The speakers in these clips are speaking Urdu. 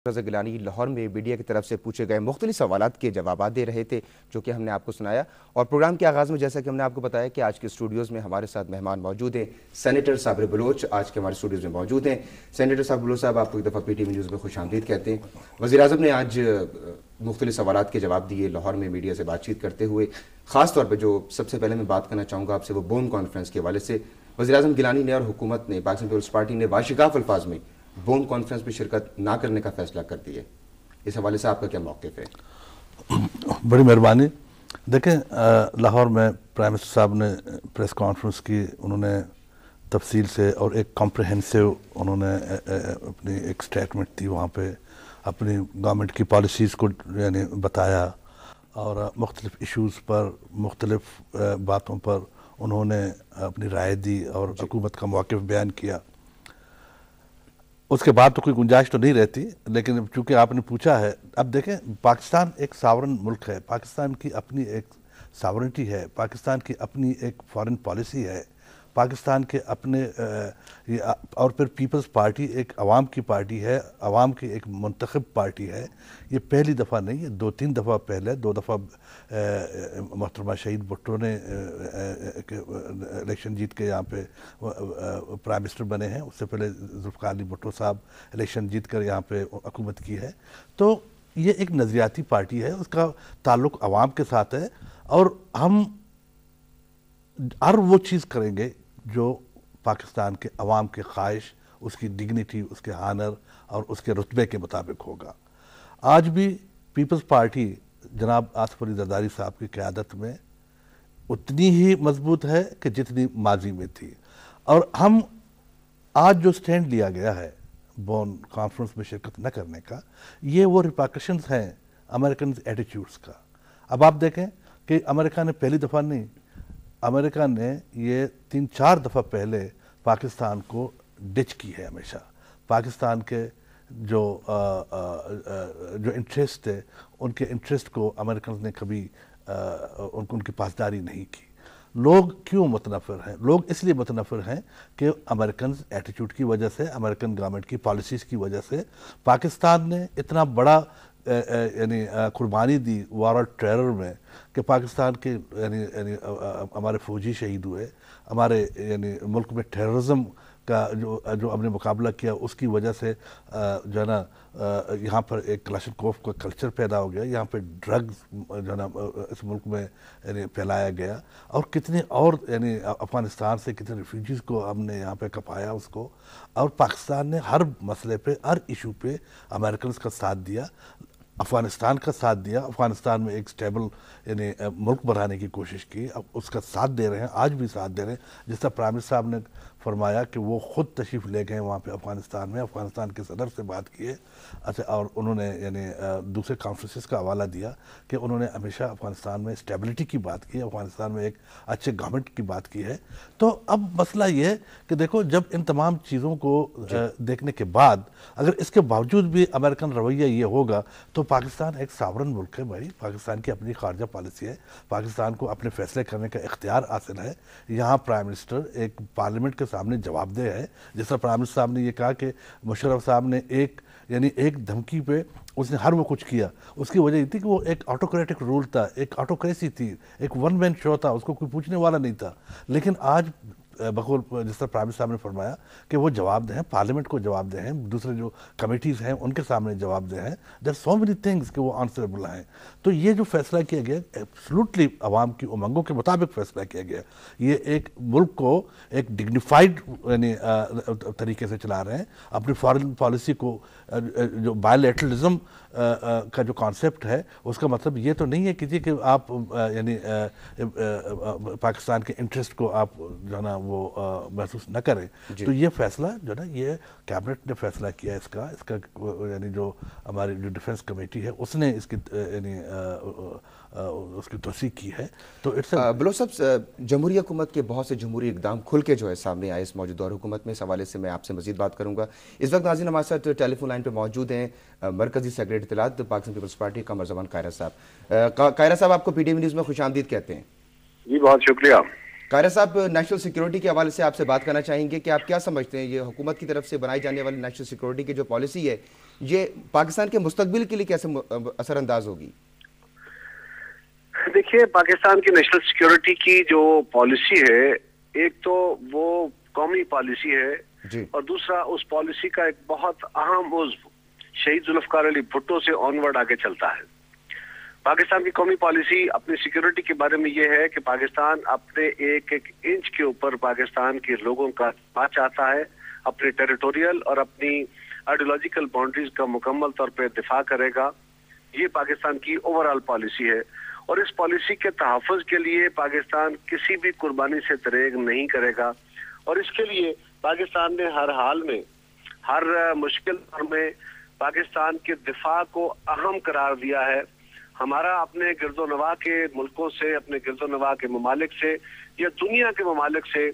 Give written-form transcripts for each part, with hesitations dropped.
رضا گیلانی لاہور میں میڈیا کی طرف سے پوچھے گئے مختلف سوالات کے جوابات دے رہے تھے، جو کہ ہم نے آپ کو سنایا۔ اور پروگرام کے آغاز میں جیسا کہ ہم نے آپ کو بتایا کہ آج کے اسٹوڈیوز میں ہمارے ساتھ مہمان موجود ہیں۔ سینیٹر صابر بلوچ آج کے ہمارے اسٹوڈیوز میں موجود ہیں۔ سینیٹر صابر بلوچ صاحب، آپ کو ایک دفعہ پی ٹی وی نیوز میں خوش آمدید کہتے ہیں۔ وزیر اعظم نے آج مختلف سوالات کے جواب دیے لاہور میں میڈیا سے بات چیت کرتے ہوئے۔ خاص طور پہ جو سب سے پہلے میں بات کرنا چاہوں گا آپ سے، وہ بون کانفرنس کے حوالے سے وزیر اعظم گیلانی نے اور حکومت نے، پاکستان پیپلز پارٹی نے باشگاف الفاظ میں بون کانفرنس میں شرکت نہ کرنے کا فیصلہ کر دیا۔ اس حوالے سے آپ کا کیا موقف ہے؟ بڑی مہربانی۔ دیکھیں، لاہور میں پرائم منسٹر صاحب نے پریس کانفرنس کی، انہوں نے تفصیل سے اور ایک کمپریہنسو انہوں نے اپنی ایک سٹیٹمنٹ دی، وہاں پہ اپنی گورنمنٹ کی پالیسیز کو یعنی بتایا، اور مختلف ایشوز پر، مختلف باتوں پر انہوں نے اپنی رائے دی اور حکومت کا موقف بیان کیا۔ اس کے بعد تو کوئی گنجائش تو نہیں رہتی، لیکن چونکہ آپ نے پوچھا ہے، اب دیکھیں پاکستان ایک ساورن ملک ہے، پاکستان کی اپنی ایک ساورنٹی ہے، پاکستان کی اپنی ایک فارن پالیسی ہے، پاکستان کے اپنے اور پھر پیپلز پارٹی ایک عوام کی پارٹی ہے، عوام کی ایک منتخب پارٹی ہے۔ یہ پہلی دفعہ نہیں ہے، 2-3 دفعہ پہلے، 2 دفعہ محترمہ شہید بھٹو نے الیکشن جیت کے یہاں پہ پرائم منسٹر بنے ہیں، اس سے پہلے ذوالفقار علی بھٹو صاحب الیکشن جیت کر یہاں پہ حکومت کی ہے۔ تو یہ ایک نظریاتی پارٹی ہے، اس کا تعلق عوام کے ساتھ ہے، اور ہم ہر وہ چیز کریں گے جو پاکستان کے عوام کے خواہش، اس کی ڈگنیٹی، اس کے آنر اور اس کے رتبے کے مطابق ہوگا۔ آج بھی پیپلز پارٹی جناب آصف علی زرداری صاحب کی قیادت میں اتنی ہی مضبوط ہے کہ جتنی ماضی میں تھی، اور ہم آج جو سٹینڈ لیا گیا ہے بون کانفرنس میں شرکت نہ کرنے کا، یہ وہ ریپرکشنز ہیں امریکنز ایٹیٹیوڈز کا۔ اب آپ دیکھیں کہ امریکہ نے پہلی دفعہ نہیں، امریکہ نے یہ 3-4 دفعہ پہلے پاکستان کو ڈچ کی ہے۔ ہمیشہ پاکستان کے جو انٹرسٹ تھے، ان کے انٹرسٹ کو امریکنز نے کبھی ان کی پاسداری نہیں کی۔ لوگ کیوں متنفر ہیں؟ لوگ اس لیے متنفر ہیں کہ امریکنز ایٹیٹیوڈ کی وجہ سے، امریکن گورنمنٹ کی پالیسیز کی وجہ سے پاکستان نے اتنا بڑا یعنی قربانی دی وار آن ٹیرر میں، کہ پاکستان کے یعنی ہمارے فوجی شہید ہوئے، ہمارے یعنی ملک میں ٹیررزم کا جو ہم نے مقابلہ کیا، اس کی وجہ سے جو ہے نا یہاں پر ایک کلاشنکوف کا کلچر پیدا ہو گیا، یہاں پہ ڈرگز جو ہے نا اس ملک میں یعنی پھیلایا گیا، اور کتنے اور یعنی افغانستان سے کتنے ریفیوجیز کو ہم نے یہاں پہ کپایا اس کو، اور پاکستان نے ہر مسئلے پہ، ہر ایشو پہ امریکنز کا ساتھ دیا، افغانستان کا ساتھ دیا، افغانستان میں ایک سٹیبل یعنی ملک بنانے کی کوشش کی، اب اس کا ساتھ دے رہے ہیں، آج بھی ساتھ دے رہے ہیں۔ جس طرح پرائم منسٹر صاحب نے فرمایا کہ وہ خود تشریف لے گئے وہاں پہ افغانستان میں، افغانستان کے صدر سے بات کیے، اچھا، اور انہوں نے یعنی دوسرے کانفرنسز کا حوالہ دیا کہ انہوں نے ہمیشہ افغانستان میں اسٹیبلٹی کی بات کی، افغانستان میں ایک اچھے گورنمنٹ کی بات کی ہے۔ تو اب مسئلہ یہ ہے کہ دیکھو، جب ان تمام چیزوں کو دیکھنے کے بعد اگر اس کے باوجود بھی امریکن رویہ یہ ہوگا، تو پاکستان ایک ساورن ملک ہے بھائی، پاکستان کی اپنی خارجہ پالیسی ہے، پاکستان کو اپنے فیصلے کرنے کا اختیار حاصل ہے۔ یہاں پرائم منسٹر ایک پارلیمنٹ کے سامنے جواب دہ ہے، جس طرح پرائم منسٹر صاحب نے یہ کہا کہ مشرف صاحب نے ایک دھمکی پہ اس نے ہر وہ کچھ کیا، اس کی وجہ یہ تھی کہ وہ ایک آٹوکریٹک رول تھا، ایک آٹوکریسی تھی، ایک ون مین شو تھا، اس کو کوئی پوچھنے والا نہیں تھا۔ لیکن آج بقول جس طرح پرائم منسٹر صاحب نے فرمایا کہ وہ جواب دہ ہیں، پارلیمنٹ کو جواب دہ ہیں، دوسرے جو کمیٹیز ہیں ان کے سامنے جواب دہ ہیں، دیر سو مینی تھنگس کہ وہ آنسریبل ہیں۔ تو یہ جو فیصلہ کیا گیا، ایبسلوٹلی عوام کی امنگوں کے مطابق فیصلہ کیا گیا۔ یہ ایک ملک کو ایک ڈگنیفائڈ یعنی طریقے سے چلا رہے ہیں، اپنی فارن پالیسی کو، جو بائیلیٹرلزم کا جو کانسیپٹ ہے، اس کا مطلب یہ تو نہیں ہے کہ آپ یعنی پاکستان کے انٹرسٹ کو آپ جو ہے نا وہ محسوس نہ کریں۔ تو یہ فیصلہ جو ہے نا، یہ کیبنٹ نے فیصلہ کیا اس کا یعنی جو ہماری جو ڈیفنس کمیٹی ہے، اس نے اس کی یعنی اس کی توثیق کی ہے۔ تو بلوچ صاحب، جمہوری حکومت کے بہت سے جمہوری اقدام کھل کے جو ہے سامنے آئے اس موجودہ حکومت میں، اس حوالے سے میں آپ سے مزید بات کروں گا۔ اس وقت ناظرین ہمارے ساتھ ٹیلی فون لائن پہ موجود ہیں مرکزی سیکریٹری اطلاعات پاکستان پیپلز پارٹی قمر زمان قاہرہ صاحب۔ قاہرہ صاحب، آپ کو پی ٹی وی نیوز میں خوش آمدید کہتے ہیں۔ جی، بہت شکریہ۔ قاہرہ صاحب نیشنل سیکیورٹی کے حوالے سے آپ سے بات کرنا چاہیں گے کہ آپ کیا سمجھتے ہیں یہ حکومت کی طرف سے بنائی جانے والی نیشنل سیکیورٹی کی جو پالیسی ہے یہ پاکستان کے مستقبل کے لیے کیسے اثر انداز ہوگی؟ دیکھیے پاکستان کی نیشنل سیکیورٹی کی جو پالیسی ہے ایک تو وہ قومی پالیسی ہے اور دوسرا اس پالیسی کا ایک بہت اہم عضو شہید ذوالفقار علی بھٹو سے آنورڈ آگے چلتا ہے۔ پاکستان کی قومی پالیسی اپنی سیکیورٹی کے بارے میں یہ ہے کہ پاکستان اپنے ایک ایک انچ کے اوپر پاکستان کے لوگوں کا دفاع چاہتا ہے، اپنے ٹیریٹوریل اور اپنی آئیڈیولوجیکل باؤنڈریز کا مکمل طور پہ دفاع کرے گا۔ یہ پاکستان کی اوور آل پالیسی ہے اور اس پالیسی کے تحفظ کے لیے پاکستان کسی بھی قربانی سے دریغ نہیں کرے گا، اور اس کے لیے پاکستان نے ہر حال میں، ہر مشکل دور میں پاکستان کے دفاع کو اہم قرار دیا ہے۔ ہمارا اپنے گرد و نواح کے ملکوں سے، اپنے گرد و نواح کے ممالک سے یا دنیا کے ممالک سے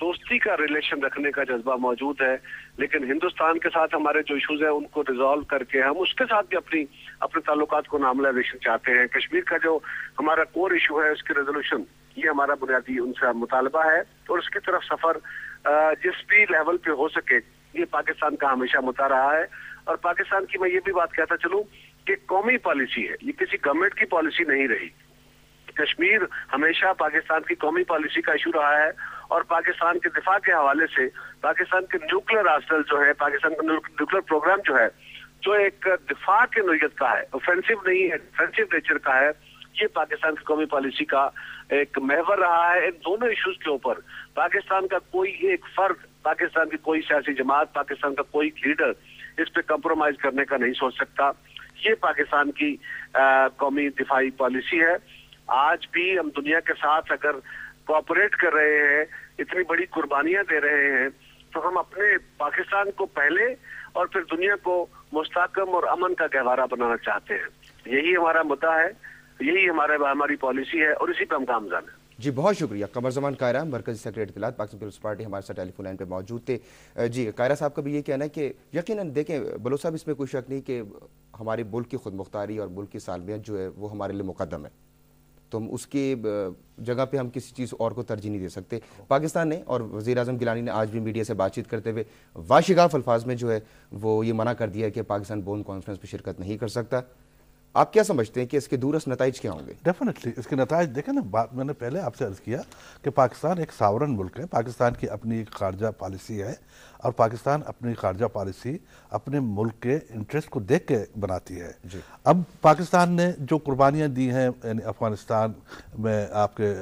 دوستی کا ریلیشن رکھنے کا جذبہ موجود ہے، لیکن ہندوستان کے ساتھ ہمارے جو ایشوز ہیں ان کو ریزالو کر کے ہم اس کے ساتھ بھی اپنے تعلقات کو نارملائزیشن چاہتے ہیں۔ کشمیر کا جو ہمارا کور ایشو ہے اس کی ریزولوشن، یہ ہمارا بنیادی ان سے مطالبہ ہے، اور اس کی طرف سفر جس بھی لیول پہ ہو سکے یہ پاکستان کا ہمیشہ متا رہا ہے۔ اور پاکستان کی میں یہ بھی بات کہتا چلوں کہ قومی پالیسی ہے، یہ کسی گورنمنٹ کی پالیسی نہیں رہی۔ کشمیر ہمیشہ پاکستان کی قومی پالیسی کا ایشو رہا ہے، اور پاکستان کے دفاع کے حوالے سے پاکستان کے نیوکلیر آرسنل جو ہے، پاکستان کا نیوکلیر پروگرام جو ہے، جو ایک دفاع کے نوعیت کا ہے، اوفینسو نہیں ہے، ڈیفینسو نیچر کا ہے، یہ پاکستان کی قومی پالیسی کا ایک محور رہا ہے۔ ان دونوں ایشوز کے اوپر پاکستان کا کوئی ایک فرد، پاکستان کی کوئی سیاسی جماعت، پاکستان کا کوئی لیڈر اس پہ کمپرومائز کرنے کا نہیں سوچ سکتا۔ یہ پاکستان کی قومی دفاعی پالیسی ہے۔ آج بھی ہم دنیا کے ساتھ اگر کوآپریٹ کر رہے ہیں، اتنی بڑی قربانیاں دے رہے ہیں، تو ہم اپنے پاکستان کو پہلے اور پھر دنیا کو مستحکم اور امن کا گہوارہ بنانا چاہتے ہیں۔ یہی ہمارا مدعا ہے، یہی ہماری پالیسی ہے، اور اسی پہ ہم گامزن ہیں۔ جی بہت شکریہ۔ قمر زمان قاہرہ، مرکزی سیکریٹری اطلاعات پاکستان پیپلز پارٹی، ہمارے ساتھ ٹیلی فون لائن پہ موجود تھے۔ جی قاہرہ صاحب کا بھی یہ کہنا ہے کہ یقیناً دیکھیں بلوچ صاحب، اس میں کوئی شک نہیں کہ ہمارے ملک کی خود مختاری اور ملک کی سالمیت جو ہے وہ ہمارے لیے مقدم ہے، تو ہم اس کی جگہ پہ ہم کسی چیز اور کو ترجیح نہیں دے سکتے۔ پاکستان نے اور وزیر اعظم گیلانی نے آج بھی میڈیا سے بات چیت کرتے ہوئے واشگاف الفاظ میں جو ہے وہ یہ منع کر دیا ہے کہ پاکستان بون کانفرنس پہ شرکت نہیں کر سکتا۔ آپ کیا سمجھتے ہیں کہ اس کے دورس نتائج کیا ہوں گے؟ ڈیفینیٹلی اس کے نتائج دیکھیں نا، بات میں نے پہلے آپ سے عرض کیا کہ پاکستان ایک ساورن ملک ہے، پاکستان کی اپنی ایک خارجہ پالیسی ہے، اور پاکستان اپنی خارجہ پالیسی اپنے ملک کے انٹرسٹ کو دیکھ کے بناتی ہے۔ اب پاکستان نے جو قربانیاں دی ہیں یعنی افغانستان میں آپ کے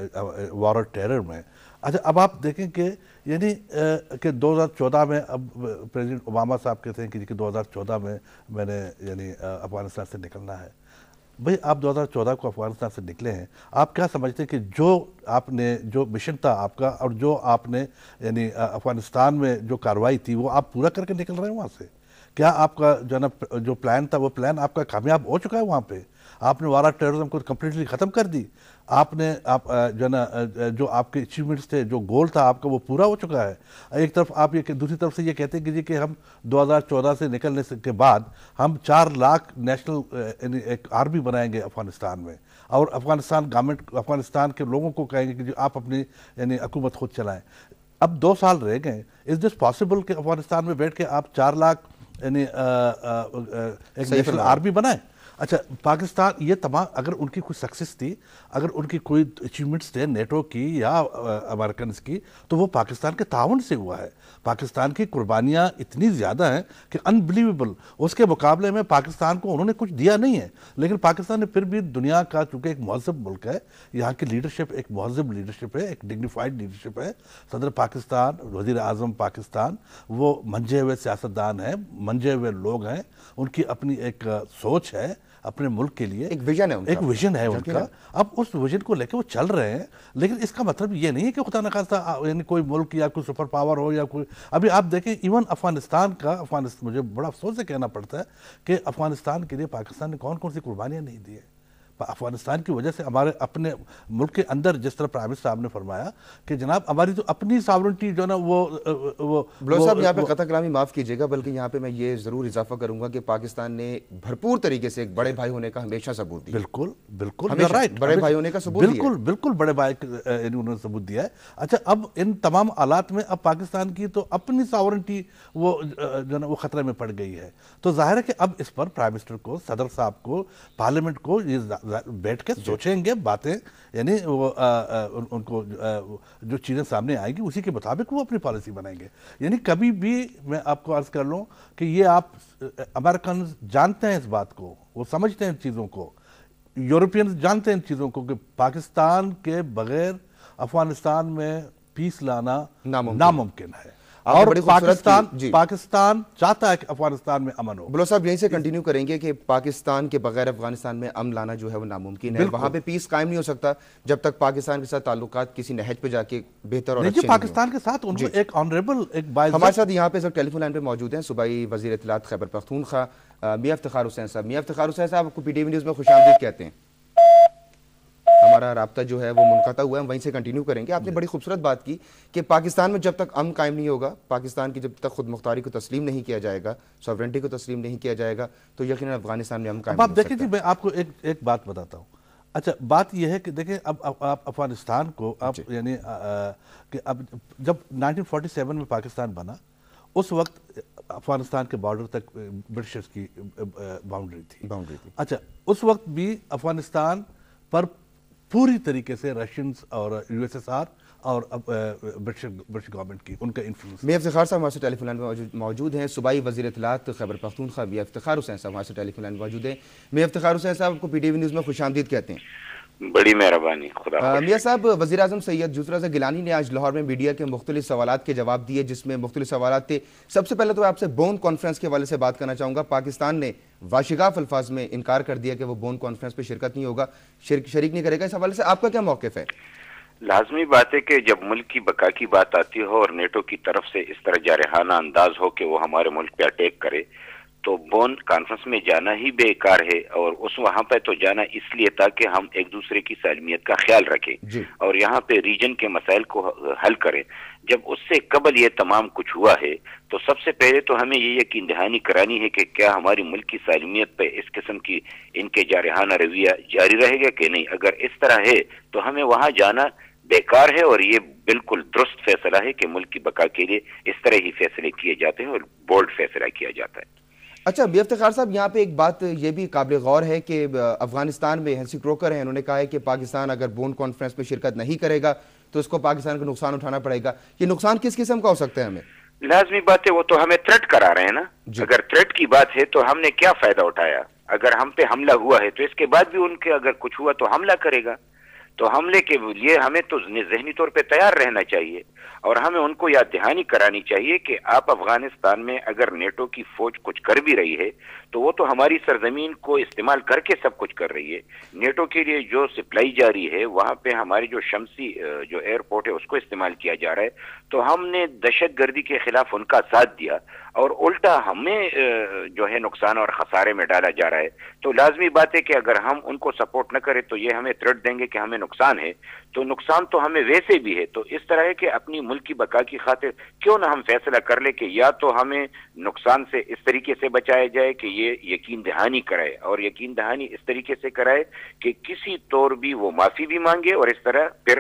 وار اور ٹیرر میں، اچھا اب آپ دیکھیں کہ یعنی کہ 2014 میں اب پریزیڈنٹ اوباما صاحب کہتے ہیں کہ 2014 میں نے یعنی افغانستان سے نکلنا ہے۔ بھئی آپ 2014 کو افغانستان سے نکلے ہیں، آپ کیا سمجھتے ہیں کہ جو آپ نے جو مشن تھا آپ کا اور جو آپ نے یعنی افغانستان میں جو کارروائی تھی وہ آپ پورا کر کے نکل رہے ہیں وہاں سے؟ کیا آپ کا جو پلان تھا وہ پلان آپ کا کامیاب ہو چکا ہے وہاں پہ؟ آپ نے وار ٹیررزم کو کمپلیٹلی ختم کر دی، آپ نے جو آپ کے اچیومنٹس تھے، جو گول تھا آپ کا وہ پورا ہو چکا ہے۔ ایک طرف آپ یہ دوسری طرف سے یہ کہتے ہیں کہ جی کہ ہم 2014 سے نکلنے کے بعد ہم 4 لاکھ نیشنل ایک آرمی بنائیں گے افغانستان میں، اور افغانستان گورنمنٹ افغانستان کے لوگوں کو کہیں گے کہ جو آپ اپنی یعنی حکومت خود چلائیں۔ اب 2 سال رہ گئے، از دس پاسبل کہ افغانستان میں بیٹھ کے آپ 4 لاکھ یعنی ایک نیشنل آرمی بنائیں؟ اچھا پاکستان یہ تمام اگر ان کی کوئی سکسس تھی، اگر ان کی کوئی اچیومنٹس تھے نیٹو کی یا امریکنز کی، تو وہ پاکستان کے تعاون سے ہوا ہے۔ پاکستان کی قربانیاں اتنی زیادہ ہیں کہ انبلیویبل، اس کے مقابلے میں پاکستان کو انہوں نے کچھ دیا نہیں ہے، لیکن پاکستان نے پھر بھی دنیا کا چونکہ ایک مہذب ملک ہے، یہاں کی لیڈرشپ ایک مہذب لیڈرشپ ہے، ایک ڈگنیفائڈ لیڈرشپ ہے۔ صدر پاکستان، وزیر اعظم پاکستان وہ منجھے ہوئے سیاستدان ہیں، منجھے ہوئے لوگ ہیں، ان کی اپنی ایک سوچ ہے اپنے ملک کے لیے، ایک ویژن ہے ان کا، ایک ویژن ہے ان کا۔ اب اس ویژن کو لے کے وہ چل رہے ہیں، لیکن اس کا مطلب یہ نہیں ہے کہ خدا نخواستہ یعنی کوئی ملک یا کوئی سپر پاور ہو یا کوئی، ابھی آپ دیکھیں ایون افغانستان مجھے بڑا افسوس سے کہنا پڑتا ہے کہ افغانستان کے لیے پاکستان نے کون کون سی قربانیاں نہیں دی ہیں۔ افغانستان کی وجہ سے ہمارے اپنے ملک کے اندر جس طرح پرائم منسٹر صاحب نے فرمایا کہ جناب ہماری تو اپنی ساورنٹی جو نا وہ بلوچ صاحب یہاں پہ قطع کلامی معاف کیجیے گا، بلکہ یہاں پہ میں یہ ضرور اضافہ کروں گا کہ پاکستان نے بھرپور طریقے سے ایک بڑے بھائی ہونے کا ہمیشہ ثبوت دیا. بالکل بالکل بڑے بھائی ہونے کا ثبوت دیا. بالکل بالکل بڑے بھائی انہوں نے ثبوت دیا ہے. اچھا اب ان تمام حالات میں اب پاکستان کی تو اپنی ساورنٹی وہ جو نا وہ خطرے میں پڑ گئی ہے. تو ظاہر ہے کہ اب اس پر پرائم منسٹر کو، صدر صاحب کو، پارلیمنٹ کو یہ بیٹھ کے سوچیں گے باتیں، یعنی وہ ان کو جو چیزیں سامنے آئیں گی اسی کے مطابق وہ اپنی پالیسی بنائیں گے. یعنی کبھی بھی میں آپ کو عرض کر لوں کہ یہ آپ امریکنز جانتے ہیں اس بات کو، وہ سمجھتے ہیں ان چیزوں کو، یورپینز جانتے ہیں ان چیزوں کو کہ پاکستان کے بغیر افغانستان میں پیس لانا ناممکن ہے. اور پاکستان چاہتا ہے کہ افغانستان میں امن ہو. بلوچ صاحب یہیں سے کنٹینیو کریں گے کہ پاکستان کے بغیر افغانستان میں امن لانا جو ہے وہ ناممکن ہے. وہاں پہ پیس قائم نہیں ہو سکتا جب تک پاکستان کے ساتھ تعلقات کسی نہج پہ جا کے بحتر اور اچھے پاکستان کے ساتھ ان کو ایک آنریبل ایک باعث. ہمارے ساتھ یہاں پہ سر ٹیلی فون لائن پہ موجود ہیں صوبائی وزیر اطلاعات خیبر پختونخوا میاں افتخار حسین صاحب. میاں افتخار حسین صاحب آپ کو پی ٹی وی نیوز میں خوش آمدید کہتے ہیں. ہمارا رابطہ جو ہے وہ منقطع ہوا ہے، ہم وہیں سے کنٹینیو کریں گے. آپ نے بڑی خوبصورت بات کی کہ پاکستان میں جب تک امن قائم نہیں ہوگا، پاکستان کی جب تک خود مختاری کو تسلیم نہیں کیا جائے گا، سوورنٹی کو تسلیم نہیں کیا جائے گا، تو یقیناً افغانستان میں امن قائم نہیں ہو سکتا. اب آپ دیکھیں جی، میں آپ کو ایک بات بتاتا ہوں. اچھا بات یہ ہے کہ دیکھیں اب آپ افغانستان کو اب یعنی کہ اب جب 1947 میں پاکستان بنا اس وقت افغانستان کے بارڈر تک برٹشرز کی باؤنڈری تھی. اچھا اس وقت بھی افغانستان پر پوری طریقے سے رشینز اور یو ایس ایس آر اور برٹش گورنمنٹ کی ان کا انفلوئنس. میاں افتخار صاحب ہمارے سے ٹیلی فون لائن پہ موجود ہیں. صوبائی وزیر اطلاعات خیبر پختونخوا میاں افتخار حسین صاحب ہمارے سے ٹیلی فون لائن پہ موجود ہیں. میاں افتخار حسین صاحب کو پی ٹی وی نیوز میں خوش آمدید کہتے ہیں. بڑی مہربانی. خدا میاں صاحب، وزیر اعظم سید جوسر رضا گیلانی نے آج لاہور میں میڈیا کے مختلف سوالات کے جواب دیے، جس میں مختلف سوالات تھے. سب سے پہلے تو آپ سے بون کانفرنس کے حوالے سے بات کرنا چاہوں گا. پاکستان نے واشگاف الفاظ میں انکار کر دیا کہ وہ بون کانفرنس پہ شرکت نہیں ہوگا، شریک نہیں کرے گا. اس حوالے سے آپ کا کیا موقف ہے؟ لازمی بات ہے کہ جب ملک کی بقا کی بات آتی ہو اور نیٹو کی طرف سے اس طرح جارحانہ انداز ہو کہ وہ ہمارے ملک پہ اٹیک کرے، تو بون کانفرنس میں جانا ہی بیکار ہے. اور اس وہاں پہ تو جانا اس لیے تھا کہ ہم ایک دوسرے کی سالمیت کا خیال رکھیں اور یہاں پہ ریجن کے مسائل کو حل کریں. جب اس سے قبل یہ تمام کچھ ہوا ہے تو سب سے پہلے تو ہمیں یہ یقین دہانی کرانی ہے کہ کیا ہماری ملک کی سالمیت پہ اس قسم کی ان کے جارحانہ رویہ جاری رہے گا کہ نہیں. اگر اس طرح ہے تو ہمیں وہاں جانا بیکار ہے اور یہ بالکل درست فیصلہ ہے کہ ملک کی بقا کے لیے اس طرح ہی فیصلے کیے جاتے ہیں اور بولڈ فیصلہ کیا جاتا ہے. اچھا میاں افتخار صاحب، یہاں پہ ایک بات یہ بھی قابل غور ہے کہ افغانستان میں ہینسی کروکر ہیں، انہوں نے کہا ہے کہ پاکستان اگر بون کانفرنس میں شرکت نہیں کرے گا تو اس کو پاکستان کو نقصان اٹھانا پڑے گا. یہ نقصان کس قسم کا ہو سکتا ہے؟ ہمیں لازمی بات ہے وہ تو ہمیں تھریٹ کرا رہے ہیں نا. اگر تھریٹ کی بات ہے تو ہم نے کیا فائدہ اٹھایا؟ اگر ہم پہ حملہ ہوا ہے تو اس کے بعد بھی ان کے اگر کچھ ہوا تو حملہ کرے گا. تو حملے کے لیے ہمیں تو ذہنی طور پہ تیار رہنا چاہیے اور ہمیں ان کو یاد دہانی کرانی چاہیے کہ آپ افغانستان میں اگر نیٹو کی فوج کچھ کر بھی رہی ہے تو وہ تو ہماری سرزمین کو استعمال کر کے سب کچھ کر رہی ہے. نیٹو کے لیے جو سپلائی جاری ہے وہاں پہ ہماری جو شمسی جو ایئرپورٹ ہے اس کو استعمال کیا جا رہا ہے. تو ہم نے دہشت گردی کے خلاف ان کا ساتھ دیا اور الٹا ہمیں جو ہے نقصان اور خسارے میں ڈالا جا رہا ہے. تو لازمی بات ہے کہ اگر ہم ان کو سپورٹ نہ کریں تو یہ ہمیں تھریٹ دیں گے کہ ہمیں نقصان ہے. تو نقصان تو ہمیں ویسے بھی ہے. تو اس طرح ہے کہ اپنی ملک کی بقا کی خاطر کیوں نہ ہم فیصلہ کر لیں کہ یا تو ہمیں نقصان سے اس طریقے سے بچایا جائے کہ یہ یقین دہانی کرائے اور یقین دہانی اس طریقے سے کرائے کہ کسی طور بھی وہ معافی بھی مانگے اور اس طرح پھر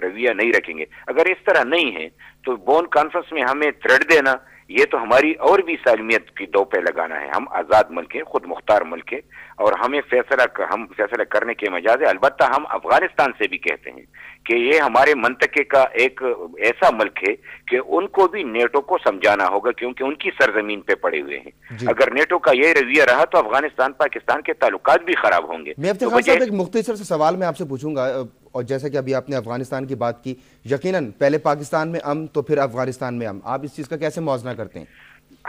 رویہ نہیں رکھیں گے. اگر اس طرح نہیں ہے تو بون کانفرنس میں ہمیں تھریٹ دینا یہ تو ہماری اور بھی سالمیت کی دو پہ لگانا ہے. ہم آزاد ملک ہیں، خود مختار ملک ہے اور ہم فیصلہ کرنے کے مجاز ہے. البتہ ہم افغانستان سے بھی کہتے ہیں کہ یہ ہمارے منطقے کا ایک ایسا ملک ہے کہ ان کو بھی نیٹو کو سمجھانا ہوگا کیونکہ ان کی سرزمین پہ پڑے ہوئے ہیں. اگر نیٹو کا یہ رویہ رہا تو افغانستان پاکستان کے تعلقات بھی خراب ہوں گے. میں افتخار صاحب ایک مختصر سے سوال میں آپ سے پوچھوں گا، اور جیسا کہ ابھی آپ نے افغانستان کی بات کی، یقیناً پہلے پاکستان میں امن تو پھر افغانستان میں امن، آپ اس چیز کا کیسے موازنہ کرتے ہیں؟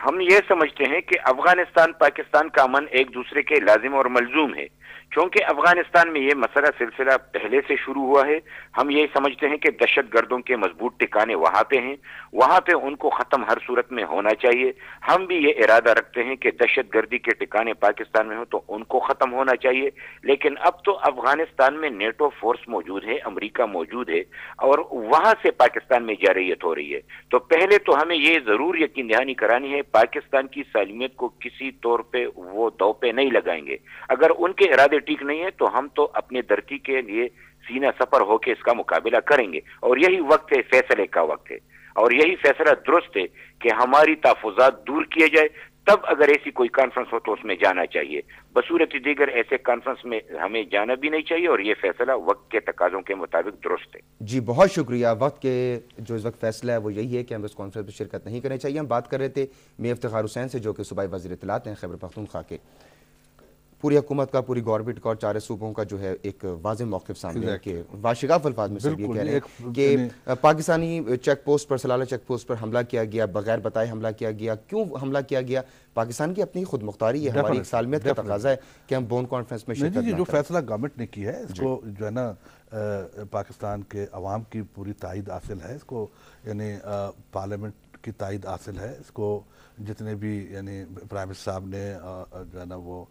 ہم یہ سمجھتے ہیں کہ افغانستان پاکستان کا امن ایک دوسرے کے لازم اور ملزوم ہے، چونکہ افغانستان میں یہ مسئلہ سلسلہ پہلے سے شروع ہوا ہے۔ ہم یہ سمجھتے ہیں کہ دہشت گردوں کے مضبوط ٹھکانے وہاں پہ ہیں، وہاں پہ ان کو ختم ہر صورت میں ہونا چاہیے۔ ہم بھی یہ ارادہ رکھتے ہیں کہ دہشت گردی کے ٹھکانے پاکستان میں ہوں تو ان کو ختم ہونا چاہیے، لیکن اب تو افغانستان میں نیٹو فورس موجود ہے، امریکہ موجود ہے، اور وہاں سے پاکستان میں جارحیت ہو رہی ہے۔ تو پہلے تو ہمیں یہ ضرور یقین دہانی کرانی ہے پاکستان کی سالمیت کو کسی طور پہ وہ دو پہ نہیں لگائیں گے۔ اگر ان کے ارادے ٹھیک نہیں ہے تو ہم تو اپنے دھرتی کے لیے سینہ سپر ہو کے اس کا مقابلہ کریں گے، اور یہی وقت ہے، فیصلے کا وقت ہے، اور یہی فیصلہ درست ہے کہ ہماری تحفظات دور کیے جائے۔ تب اگر ایسی کوئی کانفرنس ہو تو اس میں جانا چاہیے، بصورت دیگر ایسے کانفرنس میں ہمیں جانا بھی نہیں چاہیے، اور یہ فیصلہ وقت کے تقاضوں کے مطابق درست ہے۔ جی بہت شکریہ۔ وقت کے جو اس وقت فیصلہ ہے وہ یہی ہے کہ ہم اس کانفرنس میں شرکت نہیں کرنی چاہیے۔ ہم بات کر رہے تھے میاں افتخار حسین سے، جو کہ صوبائی وزیر اطلاعات ہیں خیبر پختونخوا کے۔ پوری حکومت کا، پوری گورنمنٹ کا اور چارے صوبوں کا جو ہے ایک واضح موقف سامنے ہے کہ واشگاف الفاظ میں سب یہ کہہ رہے ہیں کہ پاکستانی چیک پوسٹ پر، سلالہ چیک پوسٹ پر حملہ کیا گیا، بغیر بتائے حملہ کیا گیا۔ کیوں حملہ کیا گیا؟ پاکستان کی اپنی خود مختاری ہے، ہماری سالمیت کا تقاضا ہے کہ ہم بون کانفرنس میں شرکت نہ کریں۔ جو فیصلہ گورنمنٹ نے کی ہے اس کو جو ہے نا پاکستان کے عوام کی پوری تائید حاصل ہے، اس کو یعنی پارلیمنٹ کی تائید حاصل ہے، اس کو جتنے بھی یعنی پرائم منسٹر صاحب نے جو ہے نا وہ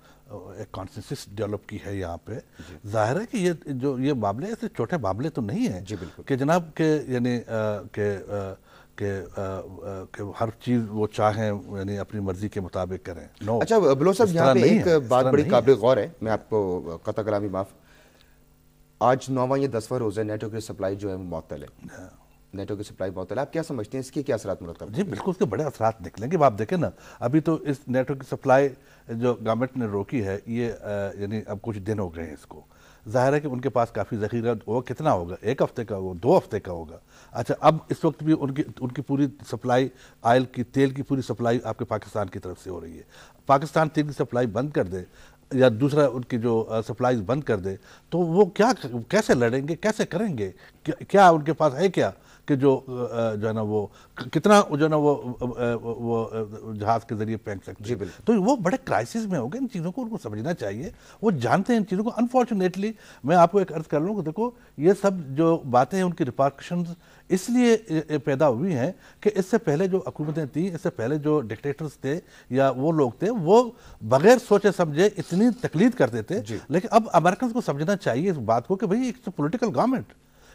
ایک کانسنسس ڈیولپ کی ہے یہاں پہ۔ ظاہر ہے کہ یہ معاملے ایسے چھوٹے معاملے تو نہیں ہیں کہ جناب کہ یعنی کہ ہر چیز وہ چاہیں یعنی اپنی مرضی کے مطابق کریں۔ اچھا بلوچ صاحب، یہاں پہ ایک بات بڑی قابل غور ہے، میں آپ کو قطع کلامی معاف، آج 9واں یا 10واں روز ہے، نیٹو کی سپلائی جو ہے وہ معطل ہے، نیٹو کی سپلائی معطل ہے۔ آپ کیا سمجھتے ہیں اس کے کیا اثرات مرتب؟ جی بالکل، اس کے بڑے اثرات نکلیں گے۔ آپ دیکھیں نا، ابھی تو اس نیٹو کی سپلائی جو گورنمنٹ نے روکی ہے یہ یعنی اب کچھ دن ہو گئے ہیں اس کو۔ ظاہر ہے کہ ان کے پاس کافی ذخیرہ وہ کتنا ہوگا، 1 ہفتے کا ہوگا، 2 ہفتے کا ہوگا۔ اچھا اب اس وقت بھی ان کی پوری سپلائی آئل کی، تیل کی پوری سپلائی آپ کے پاکستان کی طرف سے ہو رہی ہے۔ پاکستان تیل کی سپلائی بند کر دے یا دوسرا ان کی جو سپلائیز بند کر دے تو وہ کیسے لڑیں گے، کیسے کریں گے؟ کیا ان کے پاس ہے کیا کہ جو ہے نا وہ کتنا جو ہے نا وہ جہاز کے ذریعے پھینک سکتے ہیں؟ تو وہ بڑے کرائسس میں ہو گئے۔ ان چیزوں کو ان کو سمجھنا چاہیے، وہ جانتے ہیں ان چیزوں کو۔ انفارچونیٹلی میں آپ کو ایک عرض کر لوں کہ دیکھو یہ سب جو باتیں ہیں ان کی ریپارکشنز اس لیے پیدا ہوئی ہیں کہ اس سے پہلے جو حکومتیں تھیں، اس سے پہلے جو ڈکٹیٹرز تھے یا وہ لوگ تھے، وہ بغیر سوچے سمجھے اتنی تقلید کرتے تھے۔ لیکن اب امریکنز کو سمجھنا چاہیے اس بات کو کہ بھئی ایک پولیٹیکل گورنمنٹ،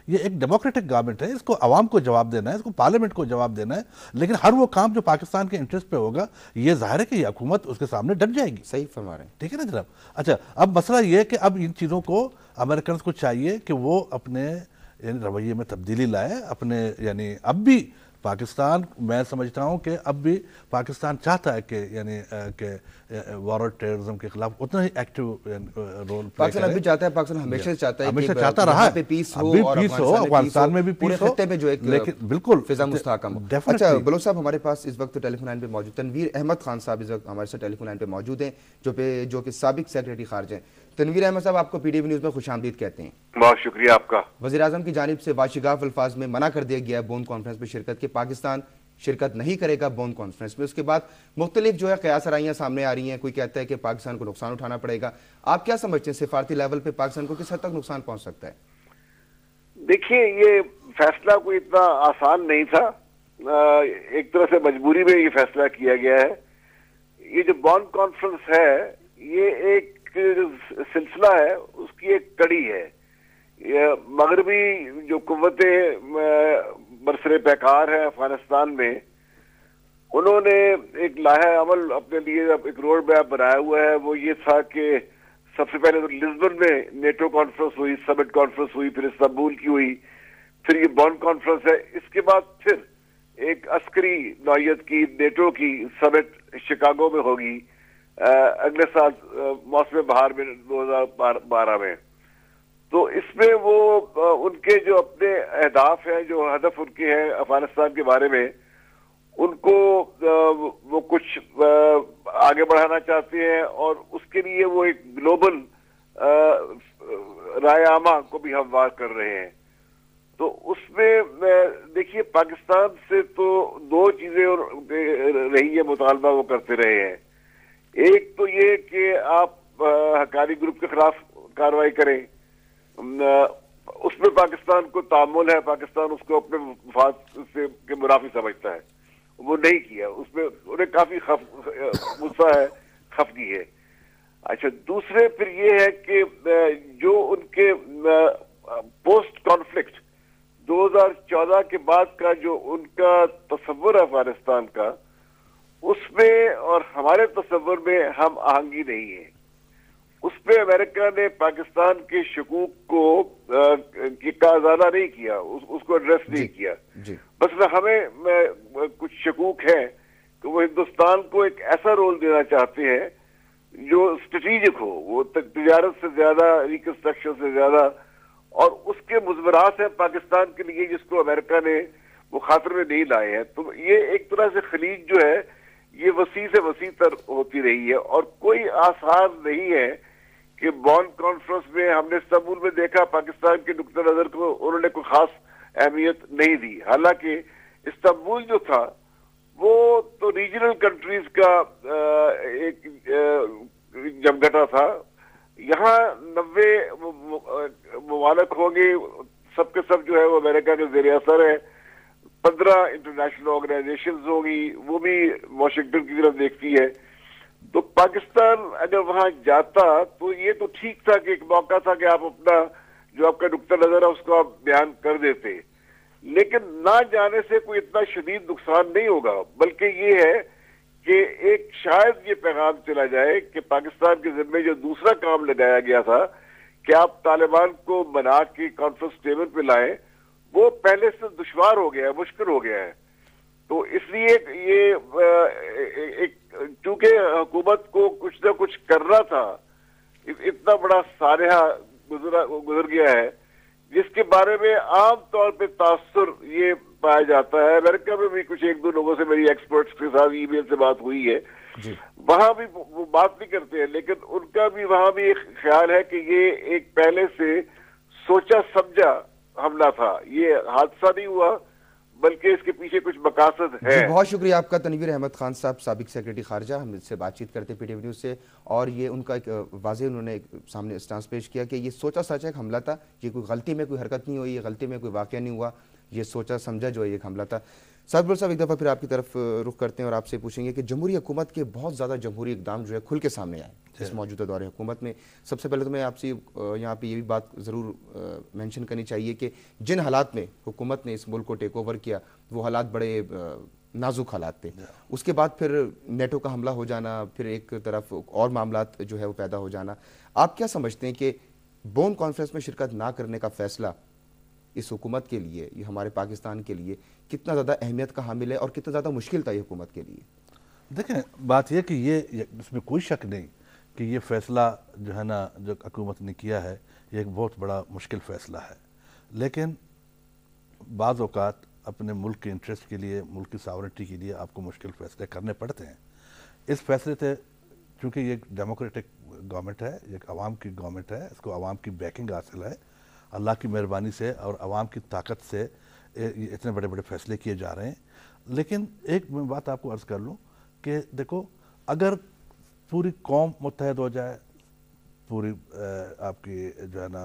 یہ ایک ڈیموکریٹک گورنمنٹ ہے، اس کو عوام کو جواب دینا ہے، اس کو پارلیمنٹ کو جواب دینا ہے، لیکن ہر وہ کام جو پاکستان کے انٹرسٹ پہ ہوگا یہ ظاہر ہے کہ یہ حکومت اس کے سامنے ڈٹ جائے گی۔ صحیح فرما رہے ہیں، ٹھیک ہے نا جناب؟ اچھا اب مسئلہ یہ ہے کہ اب ان چیزوں کو امریکنز کو چاہیے کہ وہ اپنے یعنی رویے میں تبدیلی لائے اپنے، یعنی اب بھی پاکستان، میں سمجھتا ہوں کہ اب بھی پاکستان چاہتا ہے کہ یعنی کہ وار اور ٹیررزم کے خلاف اتنا ہی ایکٹیو رول پاکستان ابھی چاہتا ہے، پاکستان ہمیشہ چاہتا ہے، ہمیشہ چاہتا رہا ہے پیس ابھی پیس ہو، افغانستان میں بھی پیس ہو، خطے میں جو ایک لیکن بالکل فضا مستحکم ہو۔ اچھا بلوچ صاحب، ہمارے پاس اس وقت ٹیلی فون لائن پہ موجود تنویر احمد خان صاحب اس وقت ہمارے ساتھ ٹیلی فون لائن پہ موجود ہیں، جو کہ سابق سیکریٹری خارجہ ہیں۔ تنویر احمد صاحب، آپ کو پی ڈی وی نیوز میں خوش آمدید کہتے ہیں۔ بہت شکریہ آپ کا۔ وزیر اعظم کی جانب سے واشگاف الفاظ میں منع کر دیا گیا ہے بون کانفرنس میں شرکت کے، پاکستان شرکت نہیں کرے گا بون کانفرنس میں۔ اس کے بعد مختلف جو ہے قیاس آرائیاں سامنے آ رہی ہیں، کوئی کہتا ہے کہ پاکستان کو نقصان اٹھانا پڑے گا۔ آپ کیا سمجھتے ہیں سفارتی لیول پہ پاکستان کو کس حد تک نقصان پہنچ سکتا ہے؟ دیکھیے یہ فیصلہ کوئی اتنا آسان نہیں تھا، ایک طرح سے مجبوری میں یہ فیصلہ کیا گیا ہے۔ یہ جو بون کانفرنس ہے یہ ایک سلسلہ ہے، اس کی ایک کڑی ہے۔ مغربی جو قوتیں برسر پیکار ہیں افغانستان میں، انہوں نے ایک لاہے عمل اپنے لیے ایک روڈ میپ بنایا ہوا ہے۔ وہ یہ تھا کہ سب سے پہلے تو لزبن میں نیٹو کانفرنس ہوئی، سمٹ کانفرنس ہوئی، پھر استنبول کی ہوئی، پھر یہ بون کانفرنس ہے۔ اس کے بعد پھر ایک عسکری نوعیت کی نیٹو کی سمٹ شکاگو میں ہوگی اگلے سال موسم بہار میں 2012 میں۔ تو اس میں وہ ان کے جو اپنے اہداف ہیں، جو ہدف ان کے ہیں افغانستان کے بارے میں، ان کو وہ کچھ آگے بڑھانا چاہتے ہیں، اور اس کے لیے وہ ایک گلوبل رائے عامہ کو بھی ہموار کر رہے ہیں۔ تو اس میں دیکھیے پاکستان سے تو دو چیزیں رہی ہے مطالبہ وہ کرتے رہے ہیں. ایک تو یہ کہ آپ حقانی گروپ کے خلاف کارروائی کریں, اس میں پاکستان کو تعامل ہے, پاکستان اس کو اپنے مفاد سے کے منافی سمجھتا ہے, وہ نہیں کیا, اس میں انہیں کافی غصہ ہے, خفگی ہے. اچھا دوسرے پھر یہ ہے کہ جو ان کے پوسٹ کانفلکٹ 2014 کے بعد کا جو ان کا تصور ہے افغانستان کا, اس میں اور ہمارے تصور میں ہم آہنگی نہیں ہے. اس پہ امریکہ نے پاکستان کے شکوک کو کا ازالہ نہیں کیا, اس کو ایڈریس نہیں کیا. بس ہمیں کچھ شکوک ہے کہ وہ ہندوستان کو ایک ایسا رول دینا چاہتے ہیں جو اسٹریٹجک ہو, وہ تجارت سے زیادہ, ریکنسٹرکشن سے زیادہ, اور اس کے مضمرات ہیں پاکستان کے لیے جس کو امریکہ نے وہ خاطر میں نہیں لائے ہیں. تو یہ ایک طرح سے خلیج جو ہے یہ وسیع سے وسیع تر ہوتی رہی ہے, اور کوئی آثار نہیں ہے کہ بون کانفرنس میں ہم نے استنبول میں دیکھا پاکستان کے نقطہ نظر کو انہوں نے کوئی خاص اہمیت نہیں دی. حالانکہ استنبول جو تھا وہ تو ریجنل کنٹریز کا ایک جمگٹا تھا. یہاں 90 ممالک ہوں گے, سب کے سب جو ہے وہ امریکہ کے زیر اثر ہے. 15 انٹرنیشنل آرگنائزیشنز ہوگی, وہ بھی واشنگٹن کی طرف دیکھتی ہے. تو پاکستان اگر وہاں جاتا تو یہ تو ٹھیک تھا کہ ایک موقع تھا کہ آپ اپنا جو آپ کا نقطہ نظر ہے اس کو آپ بیان کر دیتے, لیکن نہ جانے سے کوئی اتنا شدید نقصان نہیں ہوگا, بلکہ یہ ہے کہ ایک شاید یہ پیغام چلا جائے کہ پاکستان کے ذمے جو دوسرا کام لگایا گیا تھا کہ آپ طالبان کو بنا کے کانفرنس ٹیبل پہ لائیں, وہ پہلے سے دشوار ہو گیا ہے, مشکل ہو گیا ہے. تو اس لیے یہ چونکہ حکومت کو کچھ نہ کچھ کرنا تھا, اتنا بڑا سانحہ گزر گیا ہے جس کے بارے میں عام طور پہ تاثر یہ پایا جاتا ہے. امریکہ میں بھی کچھ ایک دو لوگوں سے میری ایکسپرٹس کے ساتھ ای میل سے بات ہوئی ہے, وہاں بھی وہ بات نہیں کرتے ہیں, لیکن ان کا بھی وہاں بھی ایک خیال ہے کہ یہ ایک پہلے سے سوچا سمجھا حملہ تھا, یہ حادثہ نہیں ہوا بلکہ اس کے پیچھے کچھ مقاصد ہے. بہت شکریہ آپ کا تنویر احمد خان صاحب, سابق سیکرٹری خارجہ, ہم اس سے بات چیت کرتے پی ٹی وی نیوز سے, اور یہ ان کا ایک واضح انہوں نے سامنے اسٹانس پیش کیا کہ یہ سوچا سچا ایک حملہ تھا, یہ کوئی غلطی میں کوئی حرکت نہیں ہوئی, یہ غلطی میں کوئی واقعہ نہیں ہوا, یہ سوچا سمجھا جو ہے ایک حملہ تھا. صاحب ایک دفعہ پھر آپ کی طرف رخ کرتے ہیں اور آپ سے پوچھیں گے کہ جمہوری حکومت کے بہت زیادہ جمہوری اقدام جو ہے کھل کے سامنے آئے اس موجودہ دور حکومت میں. سب سے پہلے تو میں آپ سے یہاں پہ یہ بھی بات ضرور مینشن کرنی چاہیے کہ جن حالات میں حکومت نے اس ملک کو ٹیک اوور کیا وہ حالات بڑے نازک حالات تھے. اس کے بعد پھر نیٹو کا حملہ ہو جانا, پھر ایک طرف اور معاملات جو ہے وہ پیدا ہو جانا. آپ کیا سمجھتے ہیں کہ بون کانفرنس میں شرکت نہ کرنے کا فیصلہ اس حکومت کے لیے, یہ ہمارے پاکستان کے لیے کتنا زیادہ اہمیت کا حامل ہے اور کتنا زیادہ مشکل تھا یہ حکومت کے لیے؟ دیکھیں بات یہ کہ یہ اس میں کوئی شک نہیں کہ یہ فیصلہ جو ہے نا جو حکومت نے کیا ہے یہ ایک بہت بڑا مشکل فیصلہ ہے, لیکن بعض اوقات اپنے ملک کے انٹرسٹ کے لیے, ملک کی ساورنٹی کے لیے آپ کو مشکل فیصلے کرنے پڑتے ہیں. اس فیصلے سے چونکہ یہ ایک ڈیموکریٹک گورنمنٹ ہے, ایک عوام کی گورنمنٹ ہے, اس کو عوام کی بیکنگ حاصل ہے, اللہ کی مہربانی سے اور عوام کی طاقت سے اتنے بڑے بڑے فیصلے کیے جا رہے ہیں. لیکن ایک میں بات آپ کو عرض کر لوں کہ دیکھو اگر پوری قوم متحد ہو جائے, پوری آپ کی جو ہے نا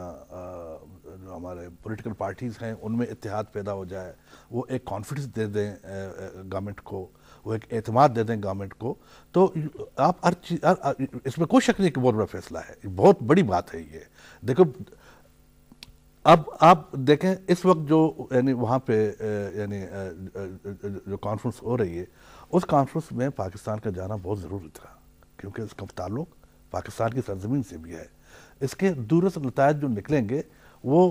جو ہمارے پولیٹیکل پارٹیز ہیں ان میں اتحاد پیدا ہو جائے, وہ ایک کانفیڈنس دے دیں گورنمنٹ کو, وہ ایک اعتماد دے دیں گورنمنٹ کو, تو آپ ہر چیز اس میں کوئی شک نہیں کہ بہت بڑا فیصلہ ہے, بہت بڑی بات ہے یہ. دیکھو اب آپ دیکھیں اس وقت جو یعنی وہاں پہ یعنی جو کانفرنس ہو رہی ہے اس کانفرنس میں پاکستان کا جانا بہت ضروری تھا, کیونکہ اس کا تعلق پاکستان کی سرزمین سے بھی ہے. اس کے دورست نتائج جو نکلیں گے وہ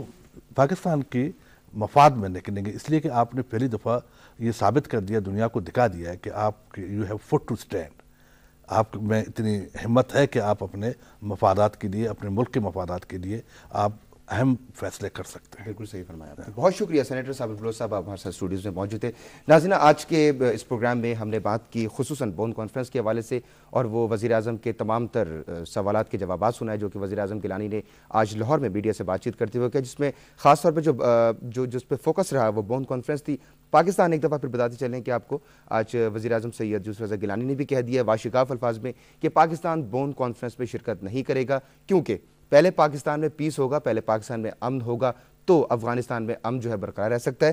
پاکستان کی مفاد میں نکلیں گے, اس لیے کہ آپ نے پہلی دفعہ یہ ثابت کر دیا, دنیا کو دکھا دیا ہے کہ آپ you have fit to stand, آپ میں اتنی ہمت ہے کہ آپ اپنے مفادات کے لیے, اپنے ملک کے مفادات کے لیے آپ اہم فیصلے کر سکتے ہیں. بالکل صحیح فرمایا آپ نے. بہت شکریہ سینیٹر صابر بلوچ صاحب، آپ ہمارے ساتھ اسٹوڈیوز میں موجود تھے. ناظرین، آج کے اس پروگرام میں ہم نے بات کی خصوصاً بون کانفرنس کے حوالے سے، اور وہ وزیر اعظم کے تمام تر سوالات کے جوابات سنائے جو کہ وزیر اعظم گیلانی نے آج لاہور میں میڈیا سے بات چیت کرتے ہوئے کیا، جس میں خاص طور پہ جس پہ فوکس رہا وہ بون کانفرنس تھی. پاکستان ایک دفعہ پھر بتاتے چلیں کہ آپ کو آج وزیر اعظم سید یوسف رضا گیلانی نے بھی کہہ دیا واشگاف الفاظ میں کہ پاکستان بون کانفرنس میں شرکت نہیں کرے گا، کیونکہ پہلے پاکستان میں پیس ہوگا، پہلے پاکستان میں امن ہوگا تو افغانستان میں امن جو ہے برقرار رہ سکتا ہے.